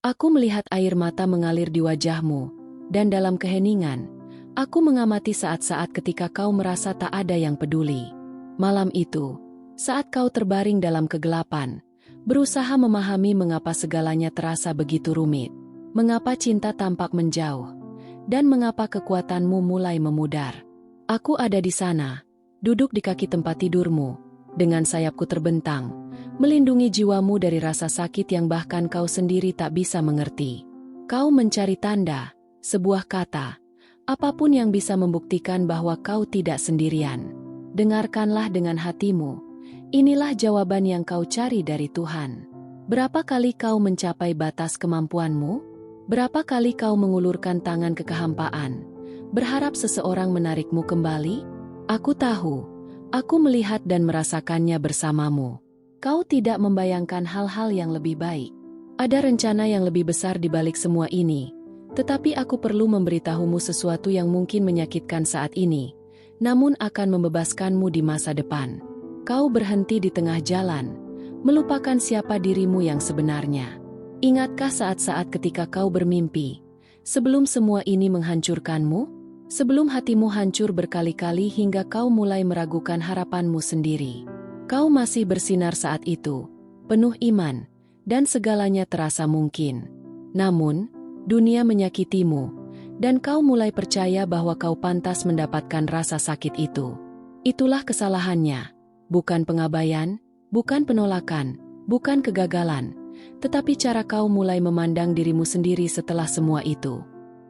Aku melihat air mata mengalir di wajahmu, dan dalam keheningan, aku mengamati saat-saat ketika kau merasa tak ada yang peduli. Malam itu, saat kau terbaring dalam kegelapan, berusaha memahami mengapa segalanya terasa begitu rumit, mengapa cinta tampak menjauh, dan mengapa kekuatanmu mulai memudar. Aku ada di sana, duduk di kaki tempat tidurmu, dengan sayapku terbentang, melindungi jiwamu dari rasa sakit yang bahkan kau sendiri tak bisa mengerti. Kau mencari tanda, sebuah kata, apapun yang bisa membuktikan bahwa kau tidak sendirian. Dengarkanlah dengan hatimu, inilah jawaban yang kau cari dari Tuhan. Berapa kali kau mencapai batas kemampuanmu? Berapa kali kau mengulurkan tangan ke kehampaan, berharap seseorang menarikmu kembali? Aku tahu, aku melihat dan merasakannya bersamamu. Kau tidak membayangkan hal-hal yang lebih baik. Ada rencana yang lebih besar di balik semua ini, tetapi aku perlu memberitahumu sesuatu yang mungkin menyakitkan saat ini, namun akan membebaskanmu di masa depan. Kau berhenti di tengah jalan, melupakan siapa dirimu yang sebenarnya. Ingatkah saat-saat ketika kau bermimpi, sebelum semua ini menghancurkanmu? Sebelum hatimu hancur berkali-kali hingga kau mulai meragukan harapanmu sendiri. Kau masih bersinar saat itu, penuh iman, dan segalanya terasa mungkin. Namun, dunia menyakitimu, dan kau mulai percaya bahwa kau pantas mendapatkan rasa sakit itu. Itulah kesalahannya, bukan pengabaian, bukan penolakan, bukan kegagalan, tetapi cara kau mulai memandang dirimu sendiri setelah semua itu.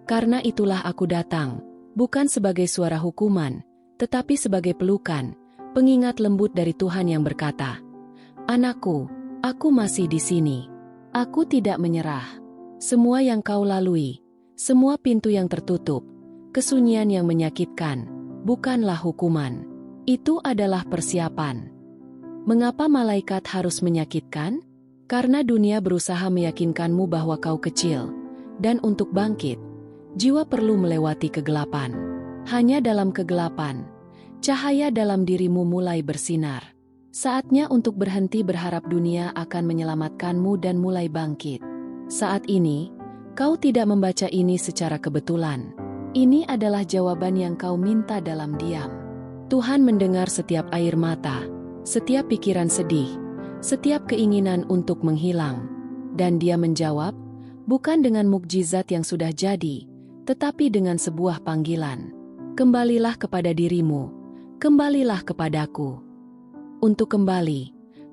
Karena itulah aku datang, bukan sebagai suara hukuman, tetapi sebagai pelukan, pengingat lembut dari Tuhan yang berkata, "Anakku, aku masih di sini. Aku tidak menyerah. Semua yang kau lalui, semua pintu yang tertutup, kesunyian yang menyakitkan, bukanlah hukuman. Itu adalah persiapan." Mengapa malaikat harus menyakitkan? Karena dunia berusaha meyakinkanmu bahwa kau kecil, dan untuk bangkit, jiwa perlu melewati kegelapan. Hanya dalam kegelapan, cahaya dalam dirimu mulai bersinar. Saatnya untuk berhenti berharap dunia akan menyelamatkanmu dan mulai bangkit. Saat ini, kau tidak membaca ini secara kebetulan. Ini adalah jawaban yang kau minta dalam diam. Tuhan mendengar setiap air mata, setiap pikiran sedih, setiap keinginan untuk menghilang. Dan Dia menjawab, bukan dengan mukjizat yang sudah jadi, tetapi dengan sebuah panggilan. Kembalilah kepada dirimu. Kembalilah kepadaku. Untuk kembali,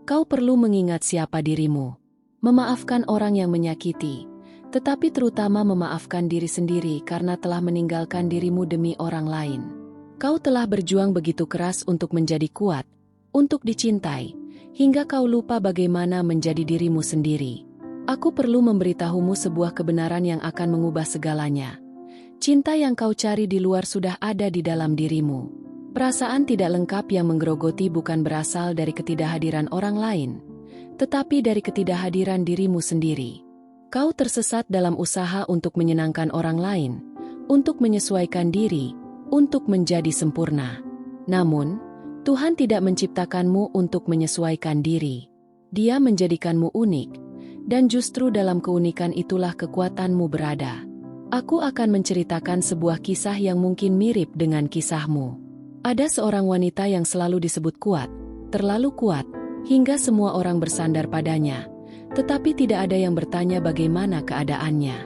kau perlu mengingat siapa dirimu. Memaafkan orang yang menyakiti, tetapi terutama memaafkan diri sendiri karena telah meninggalkan dirimu demi orang lain. Kau telah berjuang begitu keras untuk menjadi kuat, untuk dicintai, hingga kau lupa bagaimana menjadi dirimu sendiri. Aku perlu memberitahumu sebuah kebenaran yang akan mengubah segalanya. Cinta yang kau cari di luar sudah ada di dalam dirimu. Perasaan tidak lengkap yang menggerogoti bukan berasal dari ketidakhadiran orang lain, tetapi dari ketidakhadiran dirimu sendiri. Kau tersesat dalam usaha untuk menyenangkan orang lain, untuk menyesuaikan diri, untuk menjadi sempurna. Namun, Tuhan tidak menciptakanmu untuk menyesuaikan diri. Dia menjadikanmu unik, dan justru dalam keunikan itulah kekuatanmu berada. Aku akan menceritakan sebuah kisah yang mungkin mirip dengan kisahmu. Ada seorang wanita yang selalu disebut kuat, terlalu kuat, hingga semua orang bersandar padanya, tetapi tidak ada yang bertanya bagaimana keadaannya.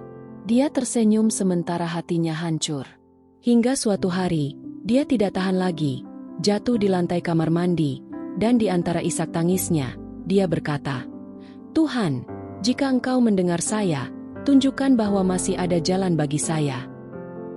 Dia tersenyum sementara hatinya hancur. Hingga suatu hari, dia tidak tahan lagi, jatuh di lantai kamar mandi, dan di antara isak tangisnya, dia berkata, "Tuhan, jika Engkau mendengar saya, tunjukkan bahwa masih ada jalan bagi saya."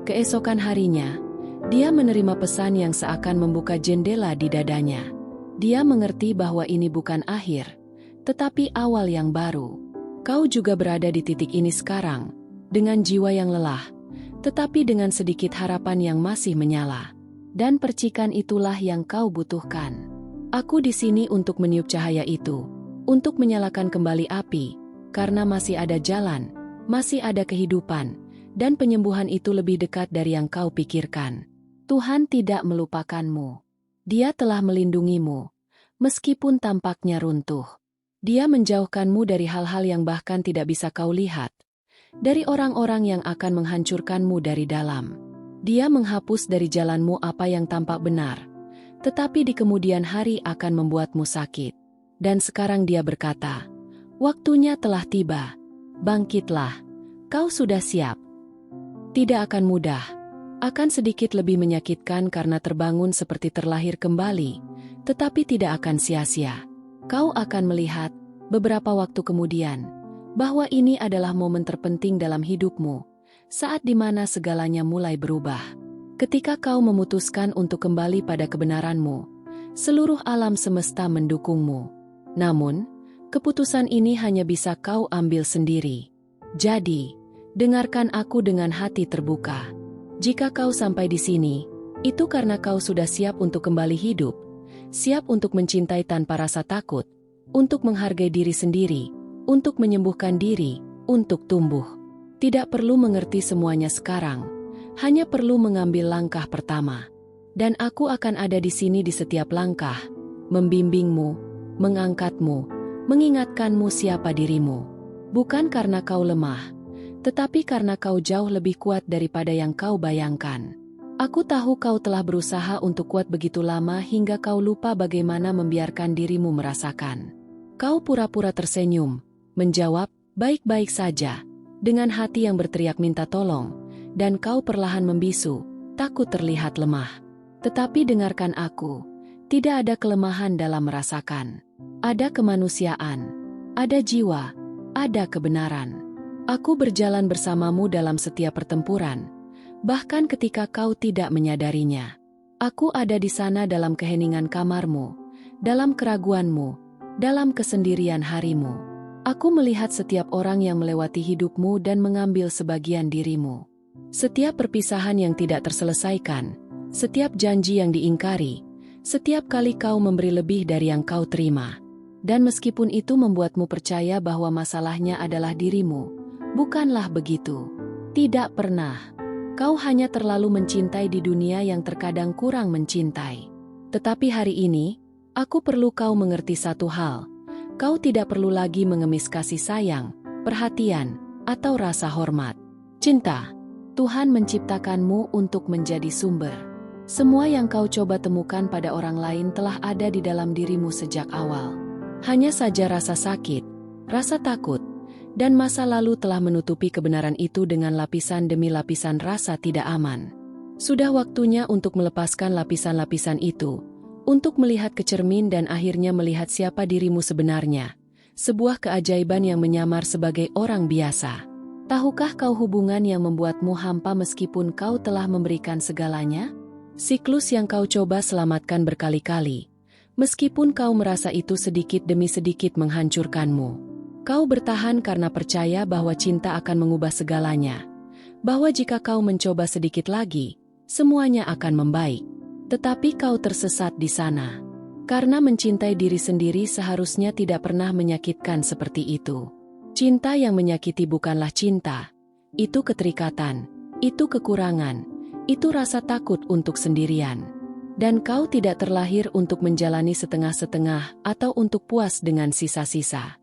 Keesokan harinya, dia menerima pesan yang seakan membuka jendela di dadanya. Dia mengerti bahwa ini bukan akhir, tetapi awal yang baru. Kau juga berada di titik ini sekarang, dengan jiwa yang lelah, tetapi dengan sedikit harapan yang masih menyala. Dan percikan itulah yang kau butuhkan. Aku di sini untuk meniup cahaya itu, untuk menyalakan kembali api, karena masih ada jalan, masih ada kehidupan, dan penyembuhan itu lebih dekat dari yang kau pikirkan. Tuhan tidak melupakanmu. Dia telah melindungimu, meskipun tampaknya runtuh. Dia menjauhkanmu dari hal-hal yang bahkan tidak bisa kau lihat, dari orang-orang yang akan menghancurkanmu dari dalam. Dia menghapus dari jalanmu apa yang tampak benar, tetapi di kemudian hari akan membuatmu sakit. Dan sekarang dia berkata, waktunya telah tiba. Bangkitlah, kau sudah siap. Tidak akan mudah, akan sedikit lebih menyakitkan karena terbangun seperti terlahir kembali, tetapi tidak akan sia-sia. Kau akan melihat, beberapa waktu kemudian, bahwa ini adalah momen terpenting dalam hidupmu, saat di mana segalanya mulai berubah. Ketika kau memutuskan untuk kembali pada kebenaranmu, seluruh alam semesta mendukungmu. Namun, keputusan ini hanya bisa kau ambil sendiri. Jadi, dengarkan aku dengan hati terbuka. Jika kau sampai di sini, itu karena kau sudah siap untuk kembali hidup, siap untuk mencintai tanpa rasa takut, untuk menghargai diri sendiri, untuk menyembuhkan diri, untuk tumbuh. Tidak perlu mengerti semuanya sekarang, hanya perlu mengambil langkah pertama. Dan aku akan ada di sini di setiap langkah, membimbingmu, mengangkatmu, mengingatkanmu siapa dirimu. Bukan karena kau lemah, tetapi karena kau jauh lebih kuat daripada yang kau bayangkan. Aku tahu kau telah berusaha untuk kuat begitu lama hingga kau lupa bagaimana membiarkan dirimu merasakan. Kau pura-pura tersenyum, menjawab, baik-baik saja, dengan hati yang berteriak minta tolong, dan kau perlahan membisu, takut terlihat lemah. Tetapi dengarkan aku, tidak ada kelemahan dalam merasakan. Ada kemanusiaan, ada jiwa, ada kebenaran. Aku berjalan bersamamu dalam setiap pertempuran, bahkan ketika kau tidak menyadarinya. Aku ada di sana dalam keheningan kamarmu, dalam keraguanmu, dalam kesendirian harimu. Aku melihat setiap orang yang melewati hidupmu dan mengambil sebagian dirimu. Setiap perpisahan yang tidak terselesaikan, setiap janji yang diingkari, setiap kali kau memberi lebih dari yang kau terima. Dan meskipun itu membuatmu percaya bahwa masalahnya adalah dirimu, bukanlah begitu. Tidak pernah. Kau hanya terlalu mencintai di dunia yang terkadang kurang mencintai. Tetapi hari ini, aku perlu kau mengerti satu hal. Kau tidak perlu lagi mengemis kasih sayang, perhatian, atau rasa hormat. Cinta. Tuhan menciptakanmu untuk menjadi sumber. Semua yang kau coba temukan pada orang lain telah ada di dalam dirimu sejak awal. Hanya saja rasa sakit, rasa takut, dan masa lalu telah menutupi kebenaran itu dengan lapisan demi lapisan rasa tidak aman. Sudah waktunya untuk melepaskan lapisan-lapisan itu, untuk melihat ke cermin dan akhirnya melihat siapa dirimu sebenarnya. Sebuah keajaiban yang menyamar sebagai orang biasa. Tahukah kau hubungan yang membuatmu hampa meskipun kau telah memberikan segalanya? Siklus yang kau coba selamatkan berkali-kali. Meskipun kau merasa itu sedikit demi sedikit menghancurkanmu. Kau bertahan karena percaya bahwa cinta akan mengubah segalanya. Bahwa jika kau mencoba sedikit lagi, semuanya akan membaik. Tetapi kau tersesat di sana. Karena mencintai diri sendiri seharusnya tidak pernah menyakitkan seperti itu. Cinta yang menyakiti bukanlah cinta. Itu keterikatan, itu kekurangan, itu rasa takut untuk sendirian. Dan kau tidak terlahir untuk menjalani setengah-setengah atau untuk puas dengan sisa-sisa.